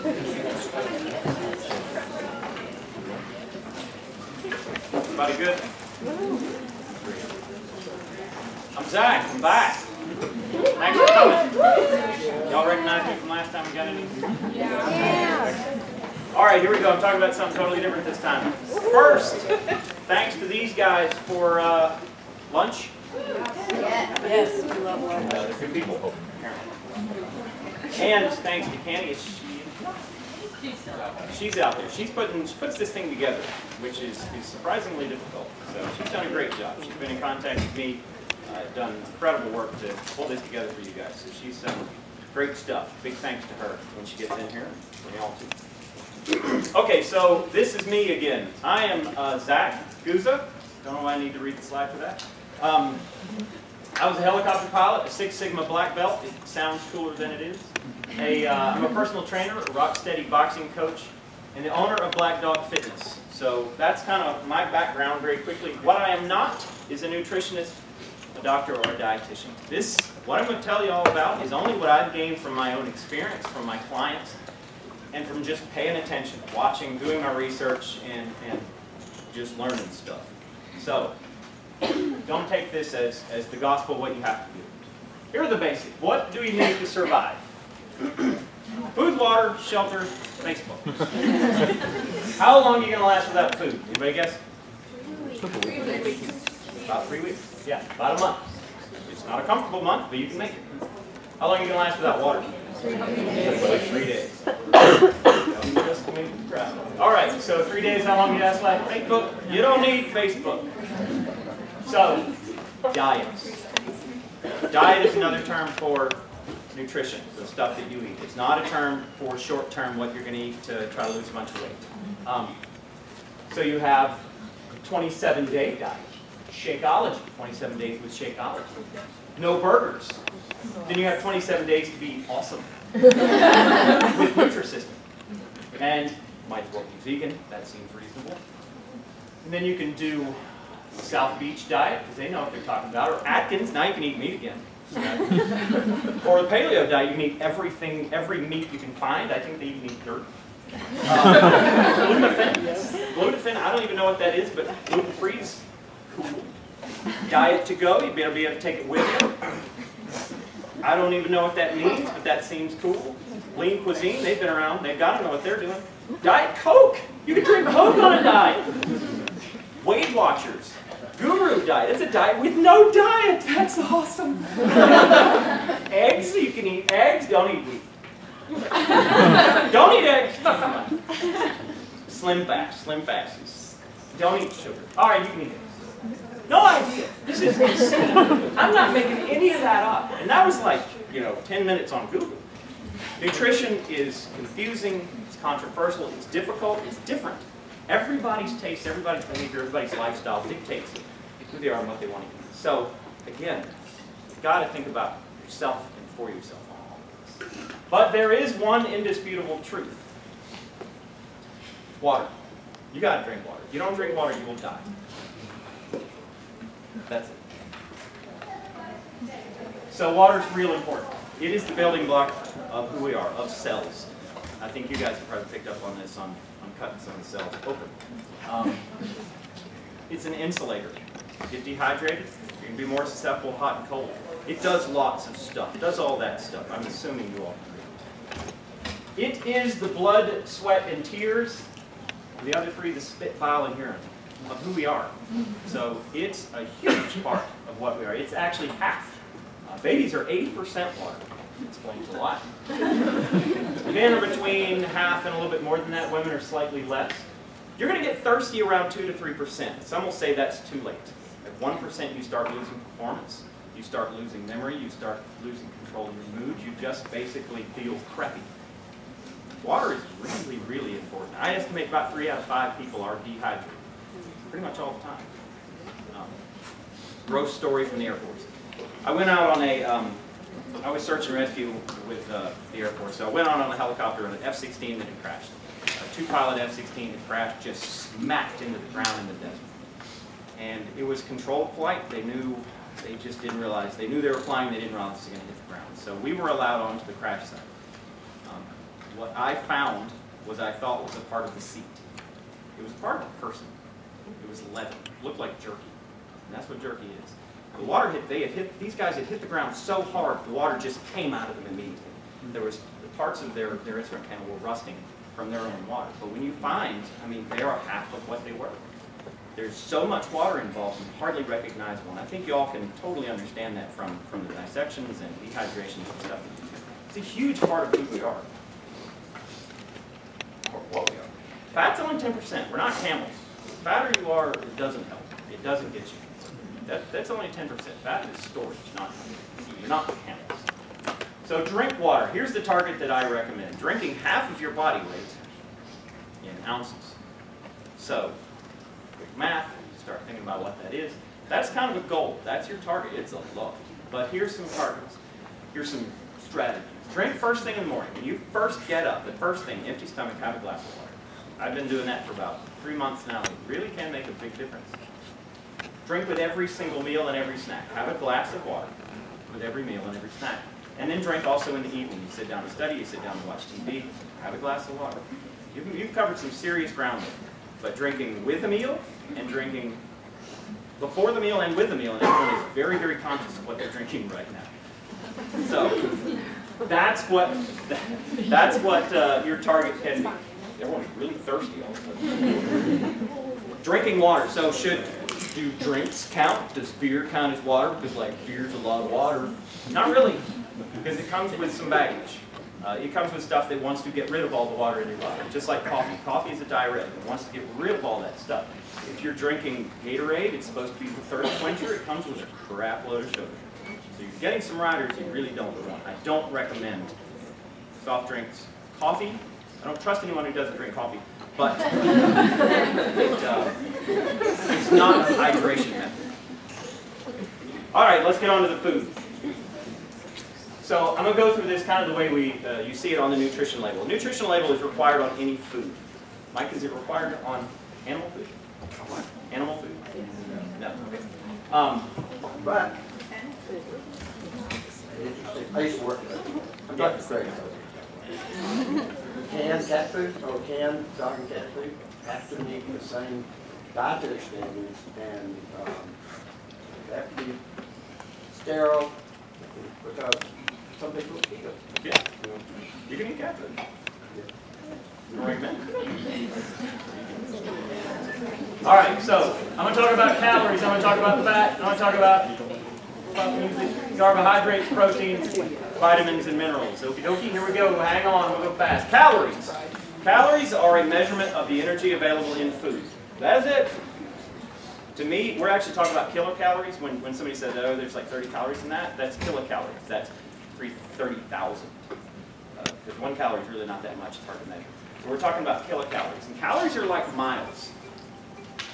Everybody good? I'm Zach. I'm back. Thanks for coming. Y'all recognize me from last time? We got any? Yeah. All right, here we go. I'm talking about something totally different this time. First, thanks to these guys for lunch. Yes, we love lunch. They're good people, apparently. And thanks to Candy, she's out there. She puts this thing together, which is surprisingly difficult. So she's done a great job. She's been in contact with me, done incredible work to pull this together for you guys. So she's done great stuff. Big thanks to her when she gets in here. For y'all too. Okay, so this is me again. I am Zach Guza. Don't know why I need to read the slide for that. I was a helicopter pilot, a Six Sigma black belt. It sounds cooler than it is. I'm a personal trainer, a rock steady boxing coach, and the owner of Black Dog Fitness. So that's kind of my background very quickly. What I am not is a nutritionist, a doctor, or a dietitian. What I'm going to tell you all about is only what I've gained from my own experience, from my clients, and from just paying attention, watching, doing my research, and just learning stuff. So don't take this as the gospel, what you have to do. Here are the basics. What do you need to survive? Food, water, shelter, Facebook. How long are you going to last without food? Anybody guess? 3 weeks. About 3 weeks. Yeah, about a month. It's not a comfortable month, but you can make it. How long are you going to last without water? 3 days. All right, so 3 days, how long do you last without Facebook? You don't need Facebook. So, diets. Diet is another term for nutrition, the stuff that you eat. It's not a term for short term, what you're going to eat to try to lose a bunch of weight. So you have 27-day diet. Shakeology, 27 days with Shakeology. No burgers. Then you have 27 days to be awesome with Nutrisystem. And might as well be vegan, that seems reasonable. And then you can do South Beach diet, because they know what they're talking about, or Atkins, now you can eat meat again. Or the paleo diet, you can eat everything, every meat you can find. I think they even eat dirt. Gluten, I don't even know what that is, but gluten-free is cool. Diet to go, you'd be able to take it with you. I don't even know what that means, but that seems cool. Lean cuisine, they've been around, they've got to know what they're doing. Diet Coke, you can drink Coke on a diet. Weight Watchers. Guru diet. It's a diet with no diet. That's awesome. Eggs. You can eat eggs. Don't eat wheat. Don't eat eggs. Slim fast. Slim fast. Don't eat sugar. All right, you can eat eggs. No idea. This is insane. I'm not making any of that up. And that was like, 10 minutes on Google. Nutrition is confusing. It's controversial. It's difficult. It's different. Everybody's taste, everybody's behavior, everybody's lifestyle dictates who they are and what they want to eat. So, again, you've got to think about yourself and for yourself on all this. But there is one indisputable truth. Water. You got to drink water. If you don't drink water, you will die. That's it. So water is real important. It is the building block of who we are, of cells. I think you guys have probably picked up on this on cutting some of the cells open. It's an insulator. You get dehydrated, you can be more susceptible to hot and cold. It does lots of stuff. It does all that stuff. I'm assuming you all agree. It is the blood, sweat, and tears. The other three, the spit, bile, and urine of who we are. So it's a huge part of what we are. It's actually half. Babies are 80% water. Explains a lot. Men are between half and a little bit more than that. Women are slightly less. You're going to get thirsty around 2 to 3%. Some will say that's too late. At 1%, you start losing performance. You start losing memory. You start losing control of your mood. You just basically feel crappy. Water is really, really important. I estimate about 3 out of 5 people are dehydrated. Pretty much all the time. Gross story from the Air Force. I went out on I was search and rescue with the Air Force, so I went on a helicopter in an F-16 that had crashed. A 2-pilot F-16 had crashed, just smacked into the ground in the desert. And it was controlled flight. They just didn't realize. They knew they were flying, they didn't realize it was going to hit the ground. So we were allowed onto the crash site. what I found was I thought was a part of the seat. It was a part of a person. It was leather. It looked like jerky. And that's what jerky is. The water these guys had hit the ground so hard, the water just came out of them immediately. There was parts of their instrument panel were rusting from their own water. But when you find, I mean, they are half of what they were. There's so much water involved and hardly recognizable. And I think you all can totally understand that from the dissections and dehydrations and stuff. It's a huge part of who we are. Or what we are. Fat's only 10%. We're not camels. The fatter you are, it doesn't help. It doesn't get you. That's only 10%. Fat is storage, you're not camels. So drink water. Here's the target that I recommend. Drinking half of your body weight in ounces. So, quick math, start thinking about what that is. That's kind of a goal. That's your target. It's a lot. But here's some targets. Here's some strategies. Drink first thing in the morning. When you first get up, the first thing, empty stomach, have a glass of water. I've been doing that for about 3 months now. It really can make a big difference. Drink with every single meal and every snack. Have a glass of water with every meal and every snack. And then drink also in the evening. You sit down to study, you sit down to watch TV, have a glass of water. You've covered some serious ground there. But drinking with a meal and drinking before the meal and with the meal, and everyone is very, very conscious of what they're drinking right now. So that's what your target can be. Everyone's really thirsty all of a sudden. Drinking water. So do drinks count? Does beer count as water? Because like beer's a lot of water. Not really, because it comes with some baggage. It comes with stuff that wants to get rid of all the water in your body. Just like coffee. Coffee is a diuretic. It wants to get rid of all that stuff. If you're drinking Gatorade, it's supposed to be the thirst quencher. It comes with a crap load of sugar. So you're getting some riders you really don't want. I don't recommend soft drinks. Coffee, I don't trust anyone who doesn't drink coffee, but it's not a hydration method. All right, let's get on to the food. So I'm going to go through this kind of the way you see it on the nutrition label. Nutrition label is required on any food. Mike, is it required on animal food? Animal food? No. Okay. But I used to work with it. I'm Dr. Craig. Canned cat food or canned dog and cat food have to meet the same dietary standards, and they have to be sterile because some people eat them. Yeah. You can eat cat food. All right, so I'm going to talk about calories, I'm going to talk about the fat, I'm going to talk about carbohydrates, proteins, vitamins, and minerals. Okie dokie, here we go. Hang on, we'll go fast. Calories. Calories are a measurement of the energy available in food. That is it. To me, we're actually talking about kilocalories. When somebody said, oh, there's like 30 calories in that, that's kilocalories. That's 30,000. Because 1 calorie is really not that much. It's hard to measure. So we're talking about kilocalories. And calories are like miles.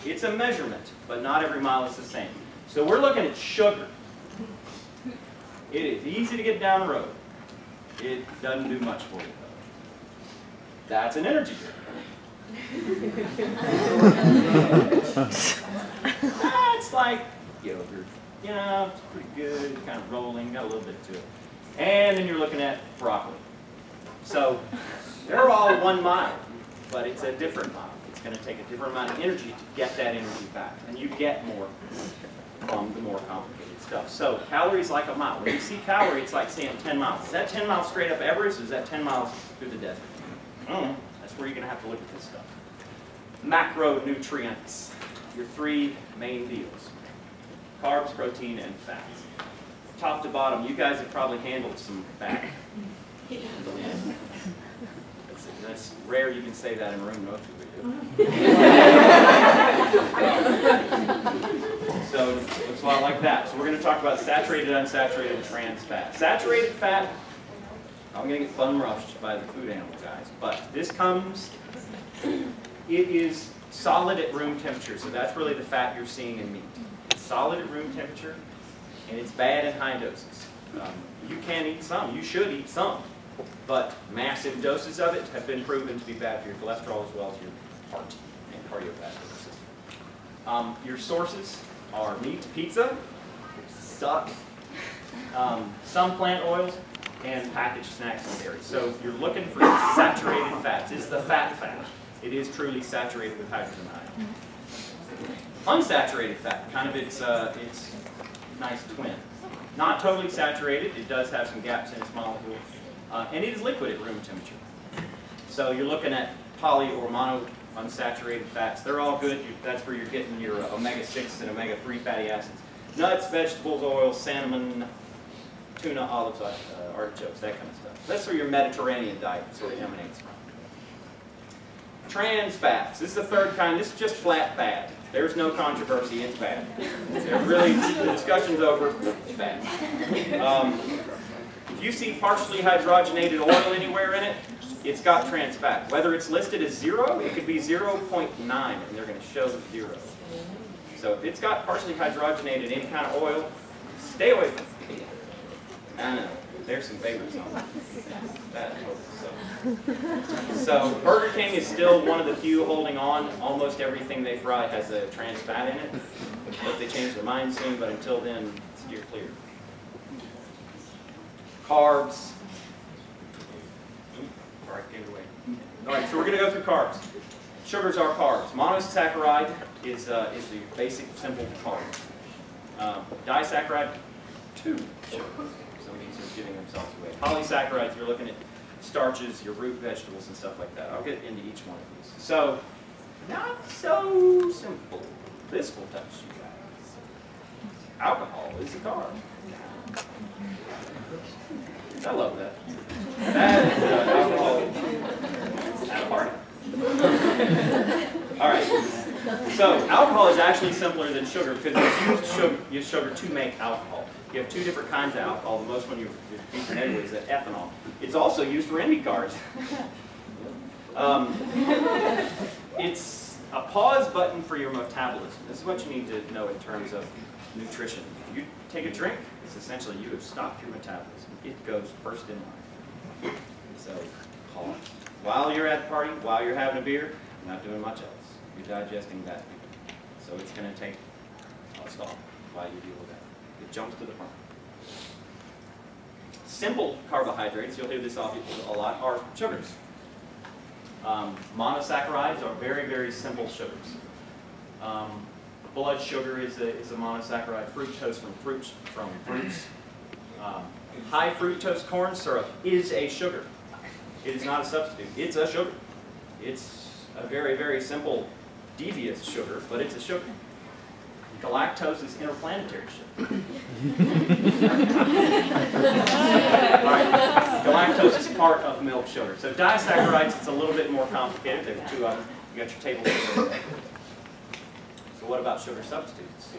It's a measurement, but not every mile is the same. So we're looking at sugar. It is easy to get down the road. It doesn't do much for you, though. That's an energy drink. It's like yogurt. You know, it's pretty good, kind of rolling, got a little bit to it. And then you're looking at broccoli. So they're all 1 mile, but it's a different mile. It's going to take a different amount of energy to get that energy back. And you get more from the more complicated stuff. So calories like a mile. When you see calorie, it's like saying 10 miles. Is that 10 miles straight up Everest, or is that 10 miles through the desert? I don't know. That's where you're going to have to look at this stuff. Macronutrients. Your 3 main deals. Carbs, protein, and fats. Top to bottom, you guys have probably handled some fat. That's rare you can say that in a room. Most people do. So it looks a lot like that. So we're going to talk about saturated, unsaturated, and trans fat. Saturated fat, I'm going to get bum rushed by the food animal guys, but this comes, it is solid at room temperature, so that's really the fat you're seeing in meat. It's solid at room temperature, and it's bad in high doses. You can eat some, you should eat some, but massive doses of it have been proven to be bad for your cholesterol as well as your heart and cardiovascular system. Your sources are meat, pizza, which sucks, some plant oils, and packaged snacks and dairy. So you're looking for saturated fats. It's the fat. It is truly saturated with hydrogen ion. Unsaturated fat, kind of its nice twin. Not totally saturated. It does have some gaps in its molecule. And it is liquid at room temperature. So you're looking at poly or mono unsaturated fats. They're all good. That's where you're getting your omega-6 and omega-3 fatty acids. Nuts, vegetables, oils, salmon, tuna, olives, artichokes, that kind of stuff. That's where your Mediterranean diet sort of emanates from. Trans fats. This is the third kind. This is just flat bad. There's no controversy. It's bad. Really, the discussion's over. It's bad. If you see partially hydrogenated oil anywhere in it, it's got trans fat. Whether it's listed as 0, it could be 0.9, and they're going to show 0. So if it's got partially hydrogenated any kind of oil, stay away from it. I know. There's some favorites on that. So Burger King is still one of the few holding on. Almost everything they fry has a trans fat in it. Hope they change their mind soon, but until then, steer clear. Carbs. Sorry, I gave it away. All right, so we're going to go through carbs. Sugars are carbs. Monosaccharide is the basic, simple carb. Disaccharide, 2 sugars. So these are giving themselves away. Polysaccharides, you're looking at starches, your root vegetables, and stuff like that. I'll get into each one of these. So, not so simple. This will touch you guys. Alcohol is a carb. I love that. That is alcohol at a party. All right. So alcohol is actually simpler than sugar because you use sugar to make alcohol. You have 2 different kinds of alcohol. The most one you're familiar with is ethanol. It's also used for Indy cars. It's a pause button for your metabolism. This is what you need to know in terms of nutrition. If you take a drink, it's essentially you have stopped your metabolism. It goes first in line. So pause. While you're at the party, while you're having a beer, you're not doing much else. You're digesting that beer. So it's going to take a stop while you deal with that. It jumps to the front. Simple carbohydrates, you'll hear this a lot, are sugars. Monosaccharides are very, very simple sugars. Blood sugar is a monosaccharide. Fructose from fruits. High fructose corn syrup is a sugar. It is not a substitute. It's a sugar. It's a very, very simple, devious sugar, but it's a sugar. Galactose is interplanetary sugar. All right. Galactose is part of milk sugar. So disaccharides, it's a little bit more complicated. There are 2 of them. You got your table sugar. So what about sugar substitutes?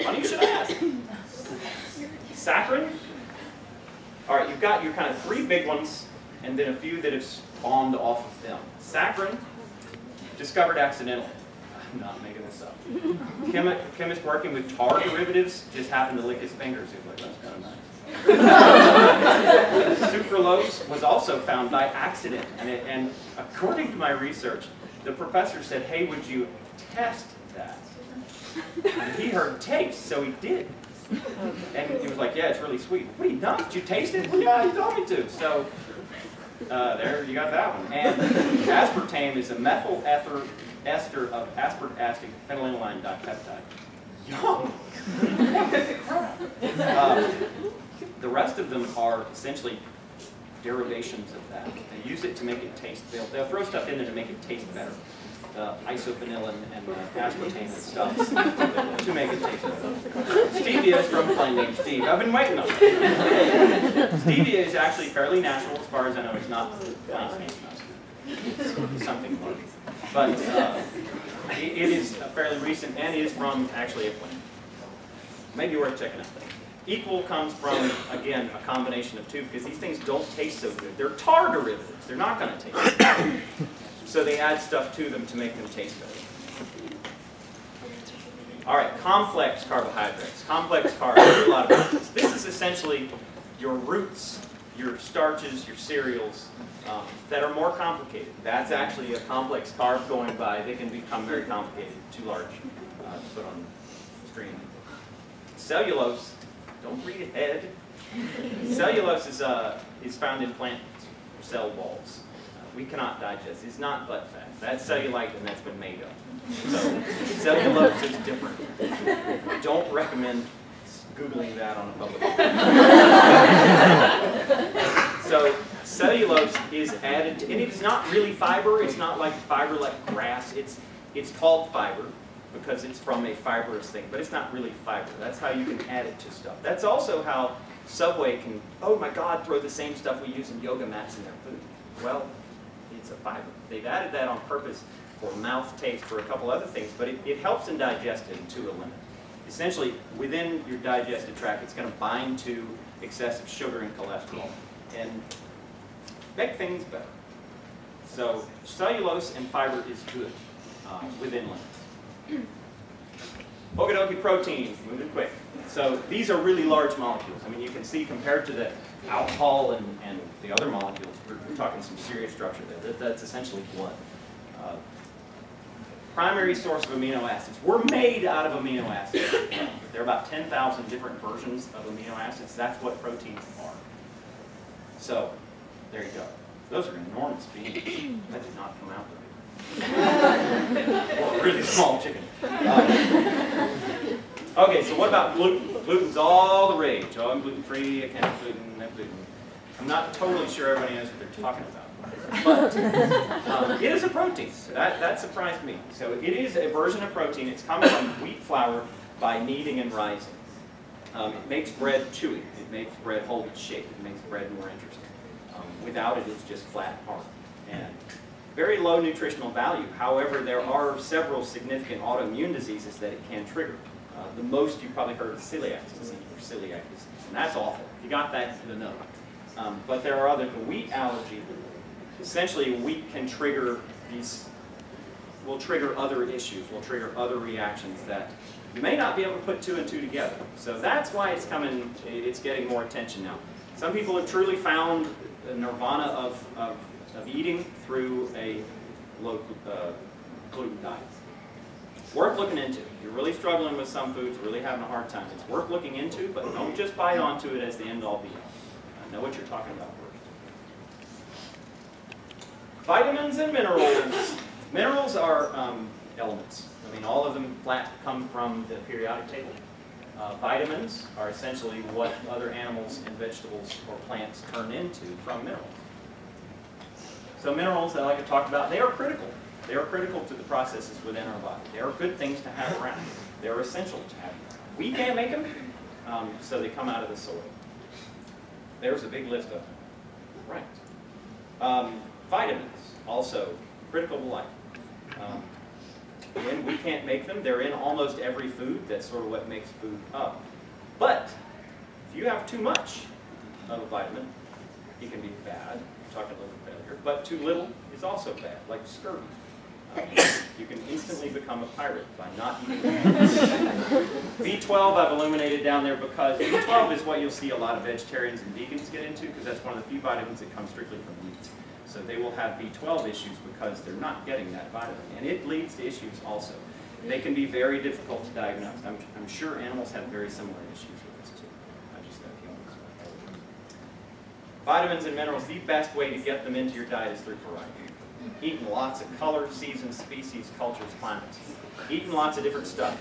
Funny you should ask. Saccharin. All right, you've got your kind of 3 big ones, and then a few that have spawned off of them. Saccharin, discovered accidentally. I'm not making this up. Chemist working with tar derivatives just happened to lick his fingers. He was like, that's kind of nice. Sucralose was also found by accident. And according to my research, the professor said, hey, would you test that? And he heard taste, so he did. And he was like, yeah, it's really sweet. What are you done? Did you taste it? Well, yeah, you told me to. So there, you got that one. And aspartame is a methyl ester of aspartic phenylalanine dipeptide. Yum! The rest of them are essentially derivations of that. They use it to make it taste. They'll throw stuff in there to make it taste better. Isovanillin and aspartame and stuff to make it taste better. Stevia is from Plain Name Steve. I've been waiting on it. Stevia is actually fairly natural as far as I know. It's not plain Name It's something more. But it is fairly recent and is from actually a plant. Maybe worth checking out. Equal comes from, again, a combination of 2 because these things don't taste so good. They're tar derivatives. They're not going to taste good. So they add stuff to them to make them taste better. All right, complex carbohydrates. Complex carbs, I hear a lot about this. This is essentially your roots, your starches, your cereals that are more complicated. That's actually a complex carb going by. They can become very complicated, too large to put on the screen. Cellulose, don't read ahead. Cellulose is found in plant cell walls. We cannot digest. It's not butt fat. That's cellulite, and that's been made up. So cellulose is different. Don't recommend Googling that on a public. So cellulose is added to, and it's not really fiber. It's not like fiber like grass. It's called fiber because it's from a fibrous thing, but it's not really fiber. That's how you can add it to stuff. That's also how Subway can, oh my God, throw the same stuff we use in yoga mats in their food. Well, it's a fiber. They've added that on purpose for mouth taste, for a couple other things, but it helps in digestion to a limit. Essentially, within your digestive tract, it's going to bind to excessive sugar and cholesterol and make things better. So cellulose and fiber is good within limits. Okie dokie, protein, moving quick. So these are really large molecules. I mean, you can see compared to the alcohol and the other molecules, we're talking some serious structure there. That's essentially blood. Primary source of amino acids. We're made out of amino acids. There are about 10,000 different versions of amino acids. That's what proteins are. So, there you go. Those are enormous beans. That did not come out right. Or a really small chicken. Okay, so what about gluten? Gluten's all the rage. Oh, I'm gluten-free, I can't have gluten, I have gluten. I'm not totally sure everybody knows what they're talking about. But it is a protein. That surprised me. So it is a version of protein. It's coming from wheat flour by kneading and rising. It makes bread chewy. It makes bread hold its shape. It makes bread more interesting. Without it, it's just flat hard. And very low nutritional value. However, there are several significant autoimmune diseases that it can trigger. The most you've probably heard of celiac disease or celiac disease. And that's awful. If you got that, you know. But there are other, the wheat allergy. Essentially, wheat can trigger will trigger other issues, will trigger other reactions that you may not be able to put two and two together. So that's why it's getting more attention now. Some people have truly found the nirvana of eating through a low gluten diet. Worth looking into. If you're really struggling with some foods, really having a hard time, it's worth looking into, but don't just bite onto it as the end-all be-all. Know what you're talking about first. Vitamins and minerals. Minerals are elements. I mean, all of them come from the periodic table. Vitamins are essentially what other animals and vegetables or plants turn into from minerals. So minerals, I like to talk about, they are critical. They are critical to the processes within our body. They are good things to have around. They are essential to have around. We can't make them, so they come out of the soil. There's a big list of them. Right. Vitamins, also critical to life. When we can't make them, they're in almost every food. That's sort of what makes food up. But if you have too much of a vitamin, it can be bad. We're talking liver failure. But too little is also bad, like scurvy. You can instantly become a pirate by not eating B12 I've illuminated down there because B12 is what you'll see a lot of vegetarians and vegans get into because that's one of the few vitamins that come strictly from meat. So they will have B12 issues because they're not getting that vitamin. And it leads to issues also. They can be very difficult to diagnose. I'm sure animals have very similar issues with this too. I just got humans. Vitamins and minerals, the best way to get them into your diet is through variety. Eating lots of colors, seasons, species, cultures, climates. Eating lots of different stuff.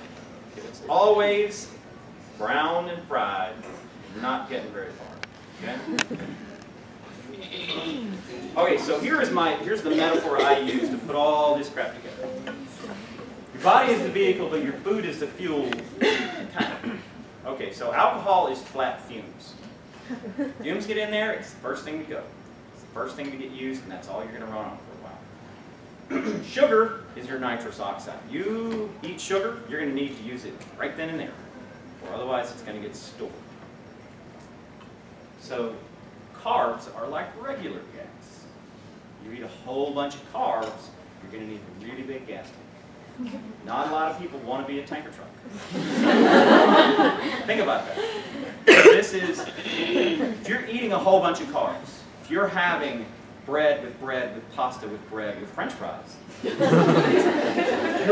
If it's always brown and fried, you're not getting very far. Okay? Okay, so here's the metaphor I use to put all this crap together. Your body is the vehicle, but your food is the fuel. Kind of. Okay, so alcohol is flat fumes. Fumes get in there, it's the first thing to go. It's the first thing to get used, and that's all you're going to run on for a while. Sugar is your nitrous oxide. You eat sugar, you're going to need to use it right then and there, or otherwise it's going to get stored. So carbs are like regular gas. You eat a whole bunch of carbs, you're going to need a really big gas tank. Not a lot of people want to be a tanker truck. Think about that. If you're eating a whole bunch of carbs, if you're having bread, with pasta, with bread, with French fries, you're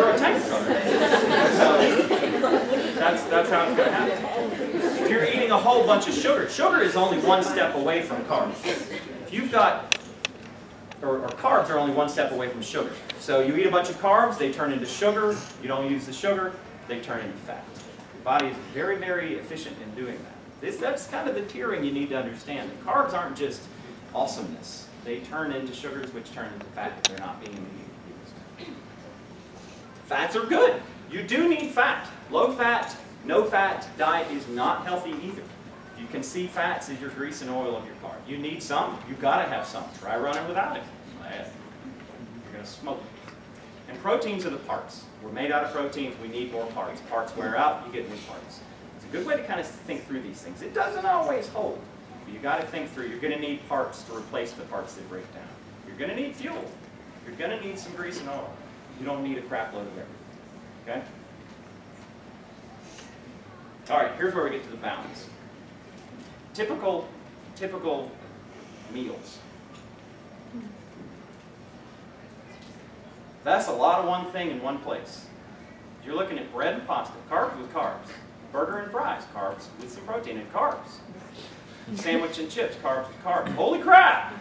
a tanker truck. So that's how it's going to happen. if you're eating a whole bunch of sugar, sugar is only one step away from carbs. If you've got, or carbs are only one step away from sugar. So you eat a bunch of carbs, they turn into sugar. You don't use the sugar, they turn into fat. Your body is very, very efficient in doing that. That's kind of the tiering you need to understand. The carbs aren't just awesomeness. They turn into sugars, which turn into fat if they're not being used. Fats are good. You do need fat. Low fat, no fat diet is not healthy either. You can see fats as your grease and oil of your car. You need some. You've got to have some. Try running without it. You're going to smoke. And proteins are the parts. We're made out of proteins. We need more parts. Parts wear out, you get new parts. It's a good way to kind of think through these things. It doesn't always hold. But you've got to think through. You're going to need parts to replace the parts that break down. You're going to need fuel. You're going to need some grease and oil. You don't need a crap load of everything. Okay? All right, here's where we get to the balance. Typical meals. That's a lot of one thing in one place. You're looking at bread and pasta, carbs with carbs. Burger and fries, carbs with some protein and carbs. Sandwich and chips, carbs with carbs. Holy crap!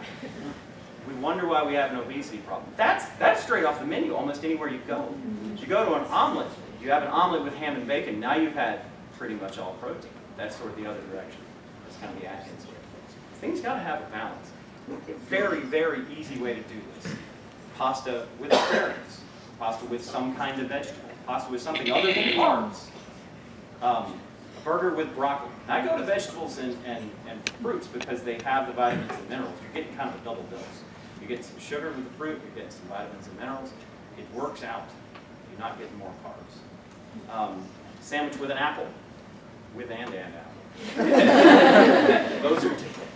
We wonder why we have an obesity problem. That's straight off the menu almost anywhere you go. You go to an omelet, you have an omelet with ham and bacon, now you've had pretty much all protein. That's sort of the other direction. That's kind of the Atkins way of things. Things got to have a balance. A very, very easy way to do this. Pasta with asparagus. Pasta with some kind of vegetable. Pasta with something other than carbs. A burger with broccoli. I go to vegetables and fruits because they have the vitamins and minerals. You're getting kind of a double dose. You get some sugar with the fruit, you're getting some vitamins and minerals. It works out. You're not getting more carbs. Sandwich with an apple. With and apple. Those are different.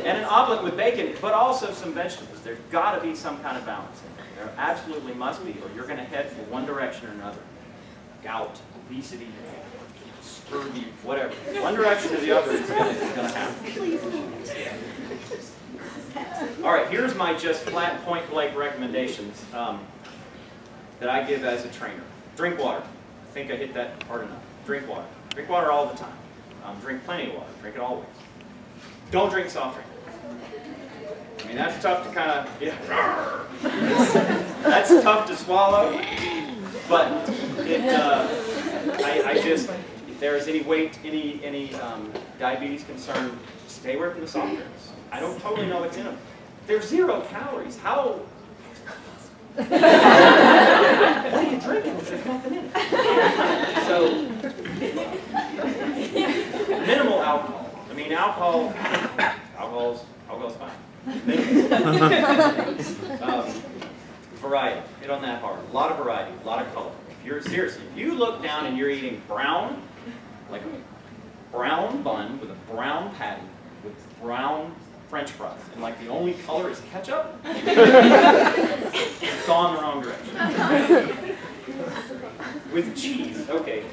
And an omelet with bacon, but also some vegetables. There's got to be some kind of balance in there. There absolutely must be, or you're going to head for one direction or another. Gout, obesity, scurvy, whatever. One direction or the other is going to happen. All right, here's my just flat point blank recommendations that I give as a trainer. Drink water. I think I hit that hard enough. Drink water. Drink water all the time. Drink plenty of water. Drink it always. Don't drink soft drink. I mean, that's tough to kind of, yeah, that's tough to swallow, but it, I just, if there's any weight, any diabetes concern, stay away from the soft drinks. I don't totally know what's in them. They're 0 calories. How? What are you drinking if there's nothing in it? So, minimal alcohol. I mean, alcohol's fine. Variety. Hit on that hard. A lot of variety. A lot of color. Seriously, if you look down and you're eating brown, like a brown bun with a brown patty with brown French fries, and like the only color is ketchup, it's gone the wrong direction. With cheese, okay.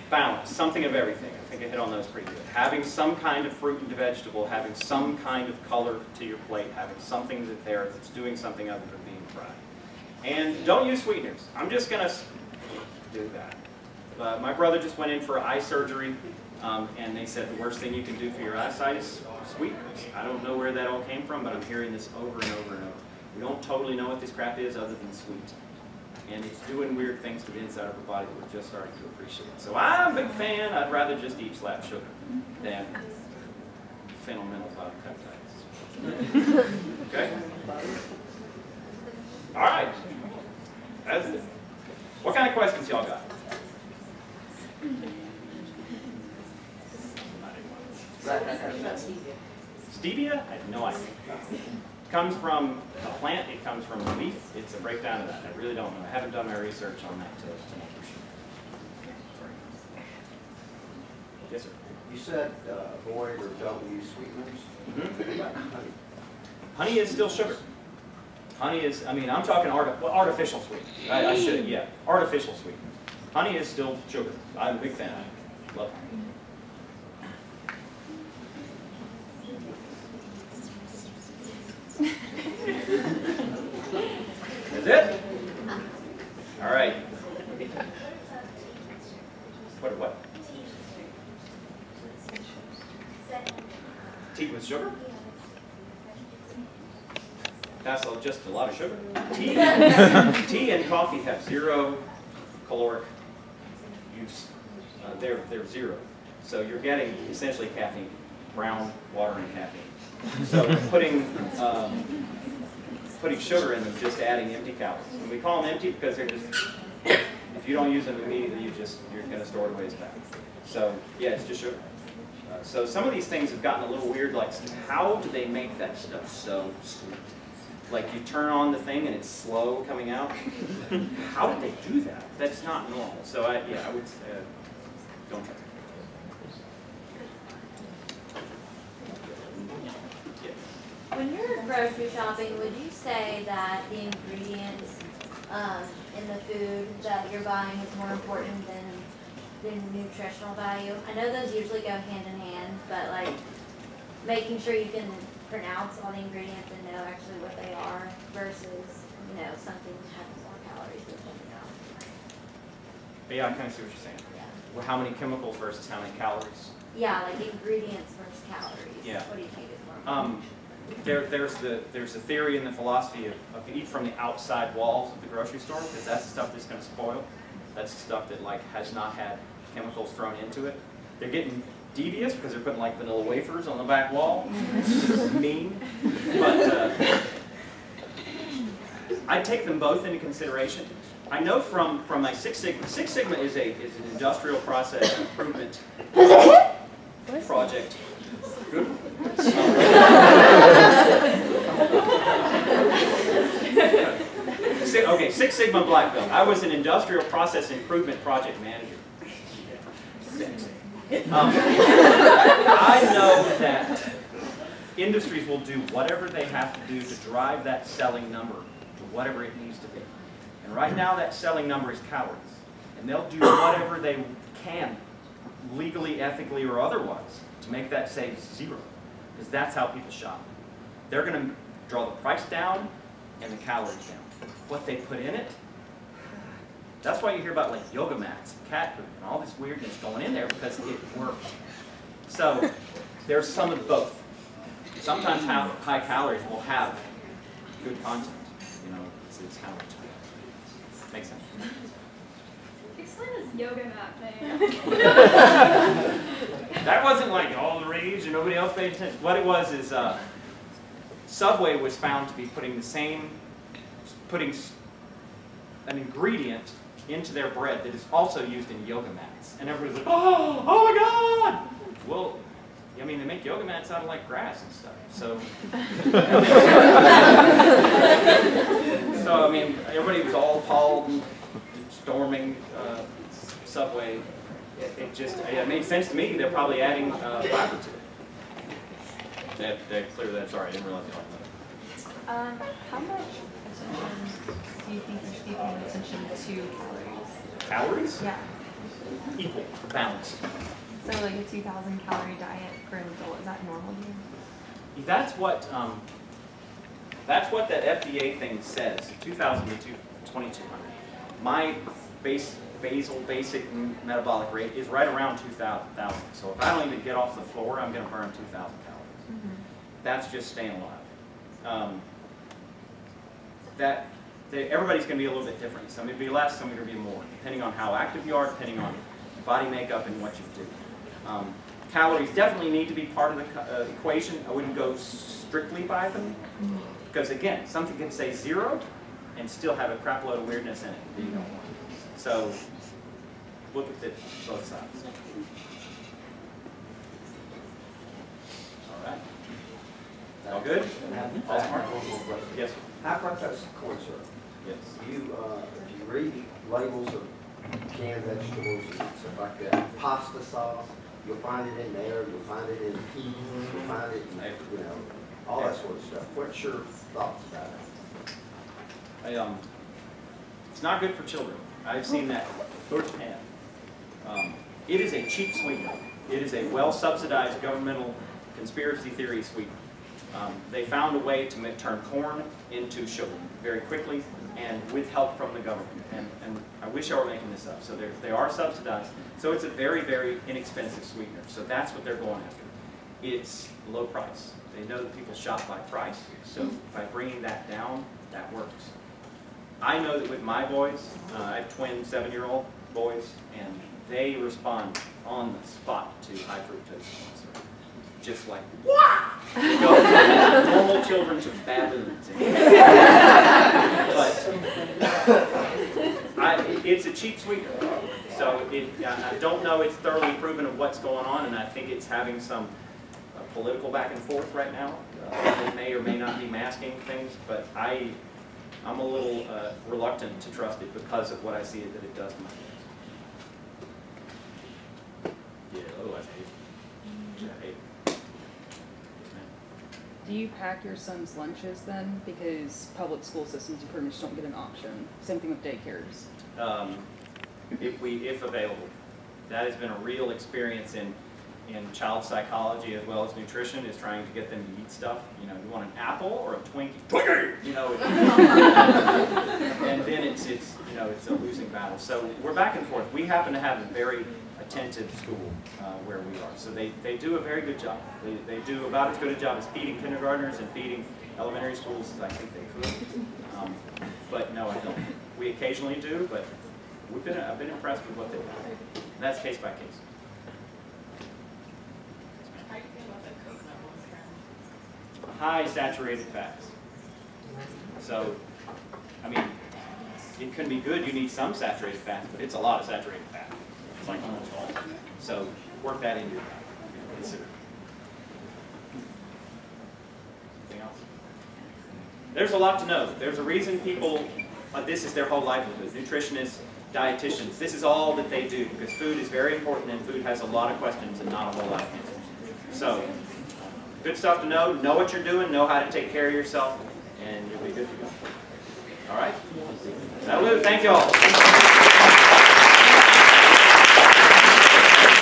Balance, something of everything. I think I hit on those pretty good. Having some kind of fruit and vegetable, having some kind of color to your plate, having something that's doing something other than being fried. And don't use sweeteners. I'm just going to do that. My brother just went in for eye surgery, and they said the worst thing you can do for your eyesight is sweeteners. I don't know where that all came from, but I'm hearing this over and over and over. We don't totally know what this crap is other than sweet. And it's doing weird things to the inside of our body that we're just starting to appreciate. So I'm a big fan. I'd rather just eat slab sugar than phenomenal peptides. Okay? All right. That's it. What kind of questions y'all got? Stevia? I have no idea. It comes from a plant, it comes from a leaf, it's a breakdown of that. I really don't know. I haven't done my research on that to know for sure. Sorry. Yes, sir? You said avoid or don't use sweeteners. What about honey? Honey is still sugar. Honey is, I mean, I'm talking artificial sweeteners. I should, yeah. Artificial sweeteners. Honey is still sugar. I'm a big fan of it. Love honey. Is it? What? Tea with sugar? That's just a lot of sugar. Tea and coffee have 0 caloric use. They're 0. So you're getting essentially caffeine, brown water and caffeine. So putting sugar in them is just adding empty calories. And we call them empty because they're just, if you don't use them immediately, you're going to store it away as fat. So yeah, it's just sugar. So some of these things have gotten a little weird, like how do they make that stuff so sweet? Like you turn on the thing and it's slow coming out. How did they do that? That's not normal. So I would don't try. When you're grocery shopping, would you say that the ingredients in the food that you're buying is more important than the nutritional value? I know those usually go hand in hand, but like making sure you can pronounce all the ingredients and know actually what they are versus, something having more calories than something else. Yeah, I kind of see what you're saying. Yeah. Well, how many chemicals versus how many calories? Yeah, like ingredients versus calories. Yeah. What do you think is more important? There's the theory and the philosophy of eat from the outside walls of the grocery store, because that's the stuff that's going to spoil. That's the stuff that has not had chemicals thrown into it. They're getting devious because they're putting like vanilla wafers on the back wall. It's mean, but I take them both into consideration. I know from my Six Sigma. Six Sigma is an industrial process improvement project. Good. Okay, Six Sigma black belt. I was an industrial process improvement project manager. I know that industries will do whatever they have to do to drive that selling number to whatever it needs to be. And right now that selling number is calories. And they'll do whatever they can, legally, ethically, or otherwise, to make that say 0. Because that's how people shop. They're going to draw the price down and the calories down. What they put in it, that's why you hear about like yoga mats, and cat food, and all this weirdness going in there because it works. So there's some of both. Sometimes high calories will have good content. It's kind of makes sense. Explain this yoga mat thing. That wasn't like all the rage and nobody else paid attention. What it was is Subway was found to be putting an ingredient into their bread that is also used in yoga mats. And everybody's like, oh my God! Well, I mean, they make yoga mats out of like grass and stuff. So, I mean, everybody was all appalled and storming Subway. It made sense to me. They're probably adding fiber to it. That clear that. Sorry, I didn't realize you talked about it. How much attention do you think you should be paying attention to calories? Calories? Yeah. Equal, balanced. So like a 2,000 calorie diet for an adult, is that normal to you? That's what that FDA thing says. 2,000 to 2,200. My basal basic metabolic rate is right around 2,000. So if I don't even get off the floor, I'm going to burn 2,000 calories. Mm-hmm. That's just staying alive. Everybody's going to be a little bit different. Some are going to be less, some are going to be more, depending on how active you are, depending on body makeup and what you do. Calories definitely need to be part of the equation. I wouldn't go strictly by them, because again, something can say 0 and still have a crap load of weirdness in it that you don't want. So look at both sides. All right. All good? All smart? Yes. High fructose corn syrup. Yes. If you read labels of canned vegetables and stuff like that, pasta sauce, you'll find it in there, you'll find it in peas, you'll find it in, all that sort of stuff. What's your thoughts about it? It's not good for children. I've seen that firsthand. It is a cheap sweetener. It is a well-subsidized governmental conspiracy theory sweetener. They found a way to turn corn into sugar very quickly and with help from the government. And I wish I were making this up. So they are subsidized. So it's a very, very inexpensive sweetener. So that's what they're going after. It's low price. They know that people shop by price. So by bringing that down, that works. I know that with my boys, I have twin 7-year-old boys, and they respond on the spot to high fructose corn syrup. Just like, wow! They go from normal children to baboons. But it's a cheap sweetener. So I don't know it's thoroughly proven of what's going on, and I think it's having some political back and forth right now. It may or may not be masking things, but I'm a little reluctant to trust it because of what I see that it does to my kids. Yeah, otherwise I hate it. Yeah, I hate it. Do you pack your son's lunches then? Because public school systems, you pretty much don't get an option. Same thing with daycares. If available. That has been a real experience in child psychology as well as nutrition, is trying to get them to eat stuff. You know, you want an apple or a Twinkie? Twinkie! You know, and then it's a losing battle. So we're back and forth. We happen to have a very attentive school where we are. So they do a very good job. They do about as good a job as feeding kindergartners and feeding elementary schools as I think they could. But no, I don't. We occasionally do, but I've been impressed with what they've done. And that's case by case. How do you feel about the coconut oil trend? High saturated fats. So, I mean, it can be good. You need some saturated fats, but it's a lot of saturated fat. It's like almost all. So work that into your diet. Consider. Anything else? There's a lot to know. There's a reason people, this is their whole livelihood. Nutritionists, dietitians, this is all that they do because food is very important and food has a lot of questions and not a whole lot of answers. So, good stuff to know. Know what you're doing, know how to take care of yourself, and you'll be good to go. All right? Salud. Thank you all.